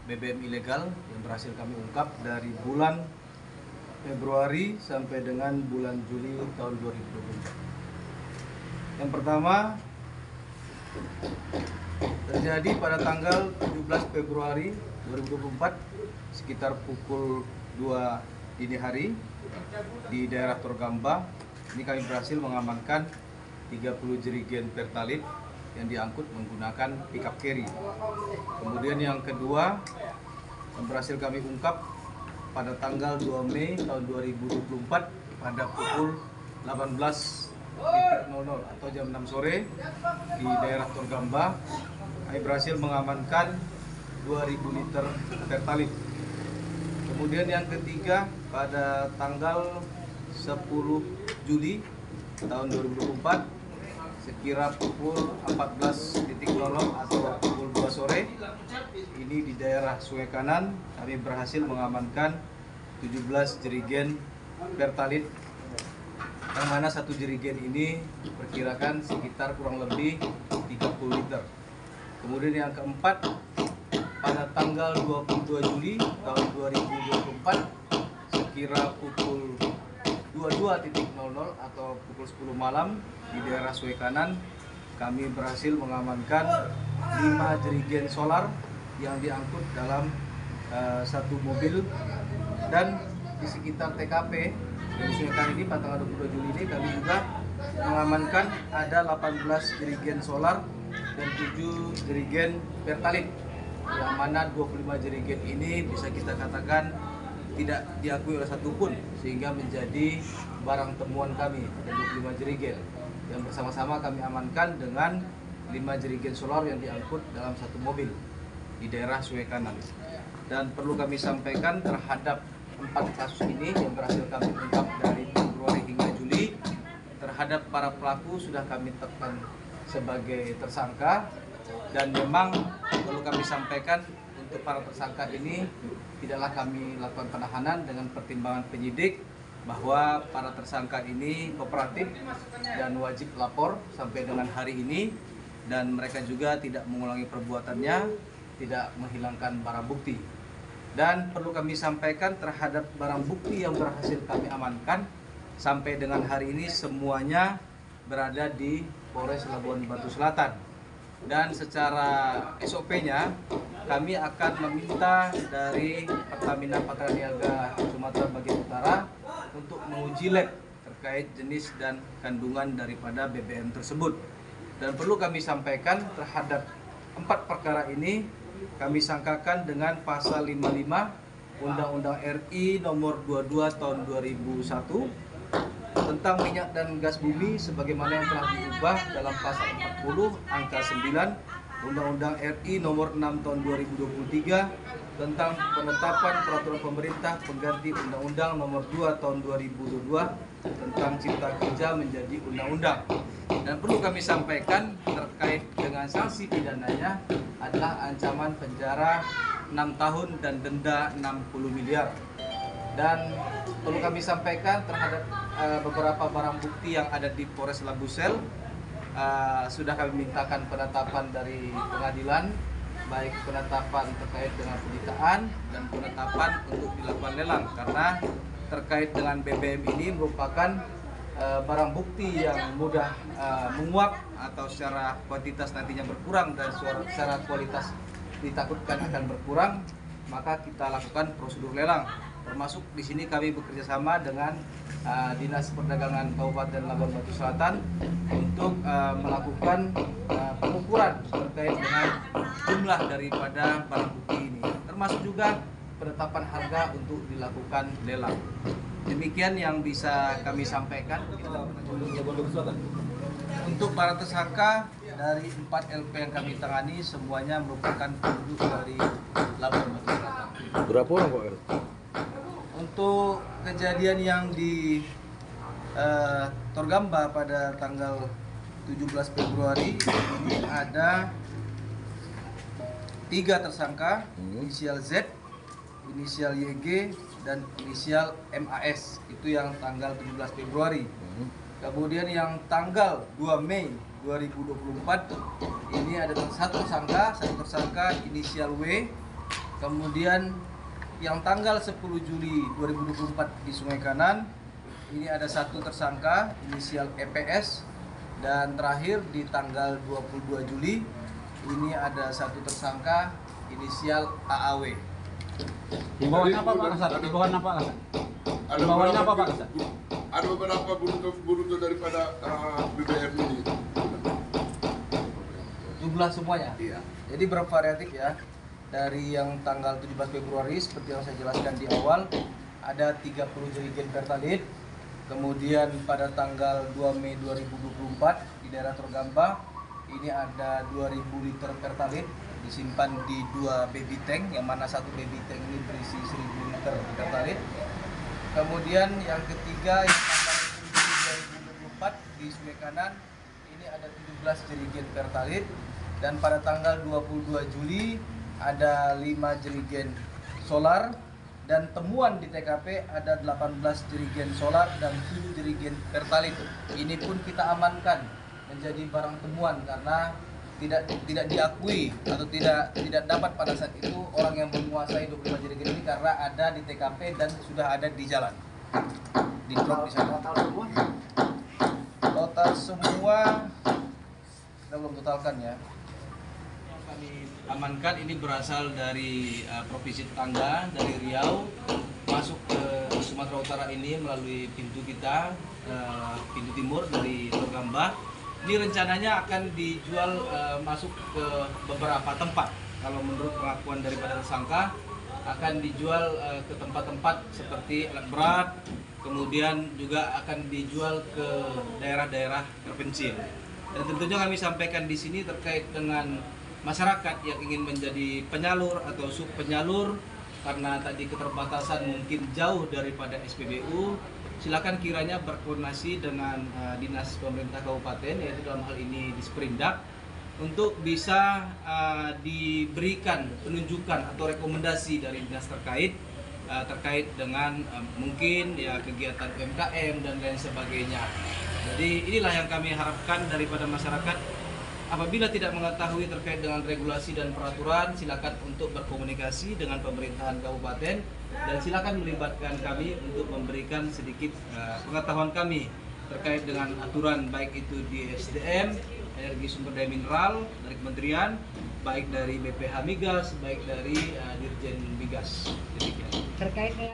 BBM ilegal yang berhasil kami ungkap dari bulan Februari sampai dengan bulan Juli tahun 2024. Yang pertama terjadi pada tanggal 17 Februari 2024 sekitar pukul 2 dini hari di daerah Torgamba. Ini kami berhasil mengamankan 30 jerigen Pertalite yang diangkut menggunakan pickup carry. Kemudian yang kedua yang berhasil kami ungkap pada tanggal 2 Mei tahun 2024 pada pukul 18.00 atau jam 6 sore di daerah Torgamba, kami berhasil mengamankan 2000 liter Pertalite. Kemudian yang ketiga pada tanggal 10 Juli tahun 2024 sekira pukul 14.00 atau pukul 2 sore ini di daerah Sungai Kanan kami berhasil mengamankan 17 jerigen Pertalite, yang mana satu jerigen ini perkirakan sekitar kurang lebih 30 liter. Kemudian yang keempat pada tanggal 22 Juli tahun 2024 sekira pukul 22.00 atau pukul 10 malam di daerah Sungai Kanan kami berhasil mengamankan 5 jerigen solar yang diangkut dalam satu mobil, dan di sekitar TKP di Sungai Kanan ini pada tanggal 22 Juli ini kami juga mengamankan ada 18 jerigen solar dan 7 jerigen Pertalite, yang mana 25 jerigen ini bisa kita katakan tidak diakui oleh satupun sehingga menjadi barang temuan kami. Ada 25 jerigen yang bersama-sama kami amankan dengan 5 jerigen solar yang diangkut dalam satu mobil di daerah Sungai Kanan. Dan perlu kami sampaikan terhadap 4 kasus ini yang berhasil kami ungkap dari Februari hingga Juli, terhadap para pelaku sudah kami tetapkan sebagai tersangka, dan memang perlu kami sampaikan untuk para tersangka ini tidaklah kami lakukan penahanan dengan pertimbangan penyidik bahwa para tersangka ini kooperatif dan wajib lapor sampai dengan hari ini, dan mereka juga tidak mengulangi perbuatannya, tidak menghilangkan barang bukti. Dan perlu kami sampaikan terhadap barang bukti yang berhasil kami amankan sampai dengan hari ini semuanya berada di Polres Labuan Batu Selatan. Dan secara SOP-nya kami akan meminta dari Pertamina Patraniaga Sumatera bagian utara untuk menguji lab terkait jenis dan kandungan daripada BBM tersebut. Dan perlu kami sampaikan terhadap 4 perkara ini kami sangkakan dengan pasal 55 Undang-Undang RI nomor 22 tahun 2001 tentang minyak dan gas bumi sebagaimana yang telah diubah dalam pasal 40 angka 9 Undang-Undang RI nomor 6 tahun 2023 tentang penetapan peraturan pemerintah pengganti Undang-Undang nomor 2 tahun 2022 tentang cipta kerja menjadi undang-undang. Dan perlu kami sampaikan terkait dengan sanksi pidananya adalah ancaman penjara 6 tahun dan denda 60 miliar. Dan perlu kami sampaikan terhadap beberapa barang bukti yang ada di Polres Labusel, sudah kami mintakan penetapan dari pengadilan, baik penetapan terkait dengan penyitaan dan penetapan untuk dilakukan lelang, karena terkait dengan BBM ini merupakan barang bukti yang mudah menguap atau secara kuantitas nantinya berkurang dan secara kualitas ditakutkan akan berkurang, maka kita lakukan prosedur lelang. Termasuk di sini kami bekerja sama dengan Dinas Perdagangan Kabupaten Labuan Batu Selatan untuk melakukan pengukuran terkait dengan jumlah daripada barang bukti ini, termasuk juga penetapan harga untuk dilakukan lelang. Demikian yang bisa kami sampaikan. Untuk para tersangka dari 4 LP yang kami tangani semuanya merupakan penduduk dari Labuan Batu Selatan. Berapa orang Pak? Untuk kejadian yang di Torgamba pada tanggal 17 Februari ini ada 3 tersangka, inisial Z, inisial YG, dan inisial MAS. Itu yang tanggal 17 Februari. Kemudian yang tanggal 2 Mei 2024 ini ada satu tersangka inisial W. Kemudian yang tanggal 10 Juli 2024 di Sungai Kanan, ini ada satu tersangka inisial EPS. Dan terakhir di tanggal 22 Juli, ini ada satu tersangka inisial AAW. Himbauannya apa Pak Kasat? Himbauannya apa Kasat? Himbauannya apa Pak Kasat? Ada beberapa burutu daripada BBM ini. Jumlah semuanya? Iya. Jadi bervariatif ya. Dari yang tanggal 17 Februari seperti yang saya jelaskan di awal, ada 30 jerigen Pertalite. Kemudian pada tanggal 2 Mei 2024 di daerah Torgamba, ini ada 2000 liter Pertalite disimpan di 2 baby tank, yang mana satu baby tank ini berisi 1000 liter Pertalite. Kemudian yang ketiga yang tanggal 10 Juli 2024 di Sungai Kanan, ini ada 17 jerigen Pertalite. Dan pada tanggal 22 Juli ada 5 jerigen solar, dan temuan di TKP ada 18 jerigen solar dan 7 jerigen Pertalite. Ini pun kita amankan menjadi barang temuan karena tidak diakui atau tidak dapat pada saat itu orang yang menguasai 25 jerigen ini karena ada di TKP dan sudah ada di jalan. Di truk di sana. Total semua kita belum totalkan ya. Kami amankan ini berasal dari Provinsi Tetangga, dari Riau, masuk ke Sumatera Utara ini melalui pintu kita, pintu timur dari Torgamba. Ini rencananya akan dijual masuk ke beberapa tempat. Kalau menurut pengakuan daripada tersangka, akan dijual ke tempat-tempat seperti alat berat, kemudian juga akan dijual ke daerah-daerah terpencil. Dan tentunya kami sampaikan di sini terkait dengan masyarakat yang ingin menjadi penyalur atau sub penyalur karena tadi keterbatasan mungkin jauh daripada SPBU, silakan kiranya berkoordinasi dengan dinas pemerintah kabupaten, yaitu dalam hal ini di Sprindak, untuk bisa diberikan penunjukan atau rekomendasi dari dinas terkait dengan mungkin ya kegiatan UMKM dan lain sebagainya. Jadi inilah yang kami harapkan daripada masyarakat. Apabila tidak mengetahui terkait dengan regulasi dan peraturan, silakan untuk berkomunikasi dengan pemerintahan kabupaten dan silakan melibatkan kami untuk memberikan sedikit pengetahuan kami terkait dengan aturan, baik itu di SDM, Energi Sumber Daya Mineral dari Kementerian, baik dari BPH Migas, baik dari Dirjen Migas. Demikian. Terkait